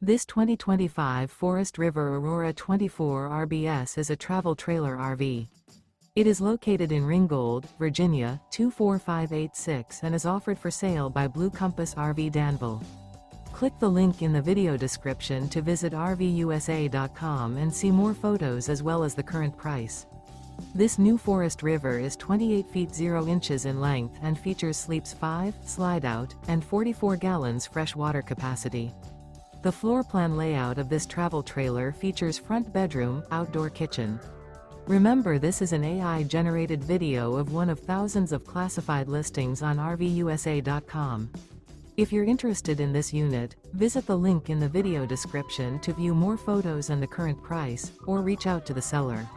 This 2025 Forest River Aurora 24 RBS is a travel trailer RV. It is located in Ringgold, Virginia, 24586 and is offered for sale by Blue Compass RV Danville. Click the link in the video description to visit RVUSA.com and see more photos as well as the current price. This new Forest River is 28 feet 0 inches in length and features sleeps 5, Slideout, and 44 gallons fresh water capacity. The floor plan layout of this travel trailer features front bedroom, outdoor kitchen. Remember, this is an AI-generated video of one of thousands of classified listings on RVUSA.com. If you're interested in this unit, visit the link in the video description to view more photos and the current price, or reach out to the seller.